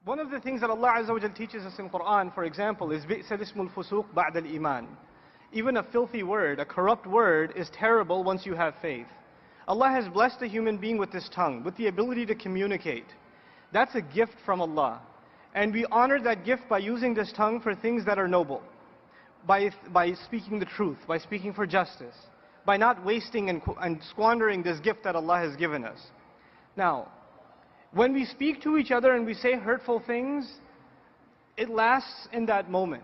One of the things that Allah Azza wa Jal teaches us in Quran, for example, is بِئْسَ الْإِسْمُ الْفُسُوقُ بَعْدَ الْإِيمَانِ. Even a filthy word, a corrupt word, is terrible once you have faith. Allah has blessed a human being with this tongue, with the ability to communicate. That's a gift from Allah. And we honor that gift by using this tongue for things that are noble. By speaking the truth, by speaking for justice, by not wasting and squandering this gift that Allah has given us. Now, when we speak to each other and we say hurtful things, it lasts in that moment.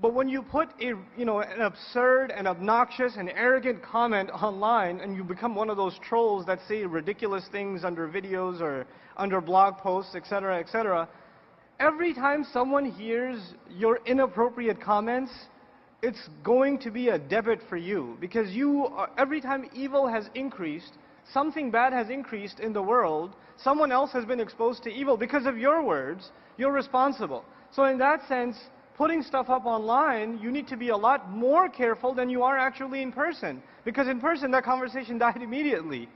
But when you put an absurd and obnoxious and arrogant comment online and you become one of those trolls that say ridiculous things under videos or under blog posts, etc., etc., every time someone hears your inappropriate comments, it's going to be a debit for you. Because every time evil has increased, something bad has increased in the world, someone else has been exposed to evil because of your words, you're responsible. So in that sense, putting stuff up online, you need to be a lot more careful than you are actually in person. Because in person, that conversation died immediately.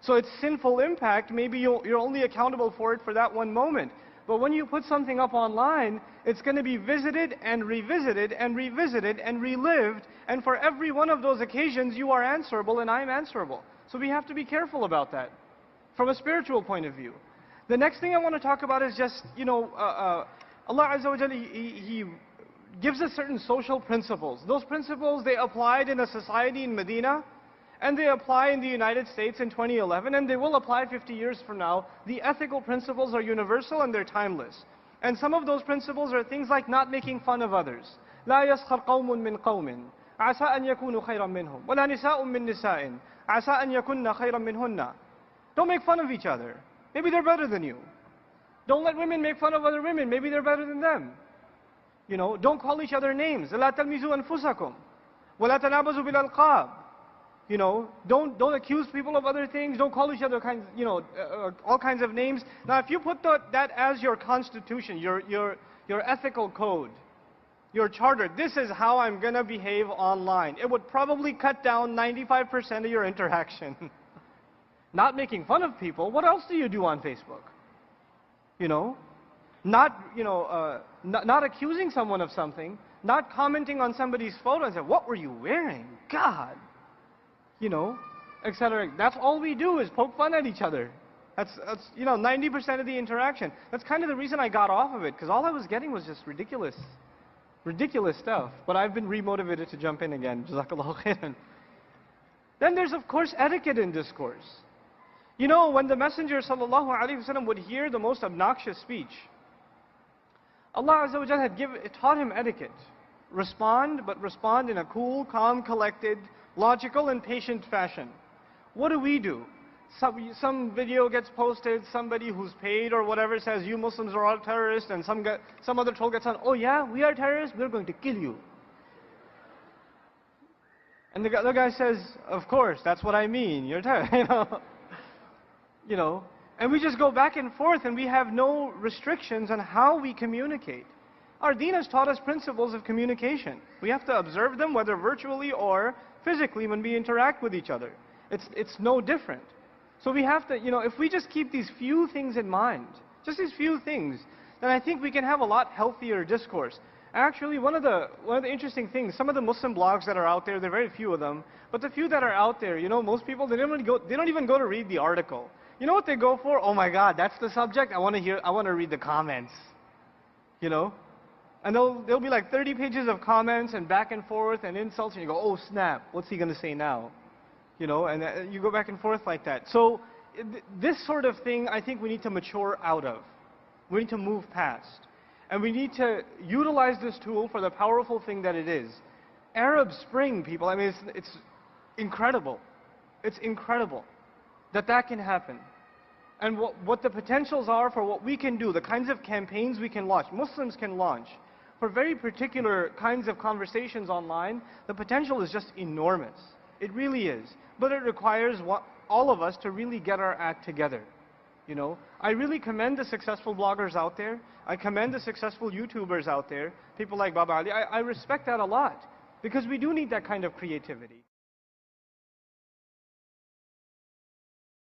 So its sinful impact, maybe you're only accountable for it for that one moment. But when you put something up online, it's going to be visited and revisited and revisited and relived. And for every one of those occasions, you are answerable and I'm answerable. So we have to be careful about that from a spiritual point of view. The next thing I want to talk about is just, Allah Azza wa Jalla, He gives us certain social principles. Those principles, they applied in a society in Medina, and they apply in the United States in 2011, and they will apply 50 years from now. The ethical principles are universal and they're timeless. And some of those principles are things like not making fun of others. لا يسخر قوم من قوم عسى أن يكونوا خيرا منهم ولا نساء من نساء عسى أن يكون خيرا منهن. Don't make fun of each other. Maybe they're better than you. Don't let women make fun of other women. Maybe they're better than them. Don't call each other names. لا تلمزوا أنفسكم ولا تنابزوا بالألقاب. Don't accuse people of other things. Don't call each other all kinds of names. Now, if you put that as your constitution, your ethical code, your charter, this is how I'm going to behave online, it would probably cut down 95% of your interaction. Not making fun of people. What else do you do on Facebook? Not accusing someone of something, not commenting on somebody's photo and say, what were you wearing? God. Etc. That's all we do is poke fun at each other. That's 90% of the interaction. That's kind of the reason I got off of it, because all I was getting was just ridiculous stuff. But I've been remotivated to jump in again. Jazakallahu khairan. Then there's, of course, etiquette in discourse. When the Messenger sallallahu alaihi wasallam would hear the most obnoxious speech, Allah Azza wa Jalla had taught him etiquette. Respond, but respond in a cool, calm, collected, logical and patient fashion. What do? Some video gets posted, somebody who's paid or whatever says, you Muslims are all terrorists, and some other troll gets on, oh yeah, we are terrorists, we're going to kill you. And the other guy says, of course, that's what I mean, you're terrorists, And we just go back and forth and we have no restrictions on how we communicate. Our deen has taught us principles of communication. We have to observe them, whether virtually or physically, when we interact with each other. It's no different. So we have to, if we just keep these few things in mind, just these few things, then I think we can have a lot healthier discourse. Actually, one of the interesting things, some of the Muslim blogs that are out there are very few of them, but the few that are out there, most people, they don't even go to read the article. You know what they go for? Oh my God, that's the subject? I want to read the comments. And there'll be like 30 pages of comments and back and forth and insults, and you go, oh snap, what's he going to say now? And you go back and forth like that. So this sort of thing, I think we need to mature out of. We need to move past. And we need to utilize this tool for the powerful thing that it is. Arab Spring, people, I mean, it's incredible. It's incredible that can happen. And what the potentials are for what we can do, the kinds of campaigns we can launch, Muslims can launch, for very particular kinds of conversations online, the potential is just enormous. It really is. But it requires all of us to really get our act together. I really commend the successful bloggers out there. I commend the successful YouTubers out there, people like Baba Ali. I respect that a lot, because we do need that kind of creativity.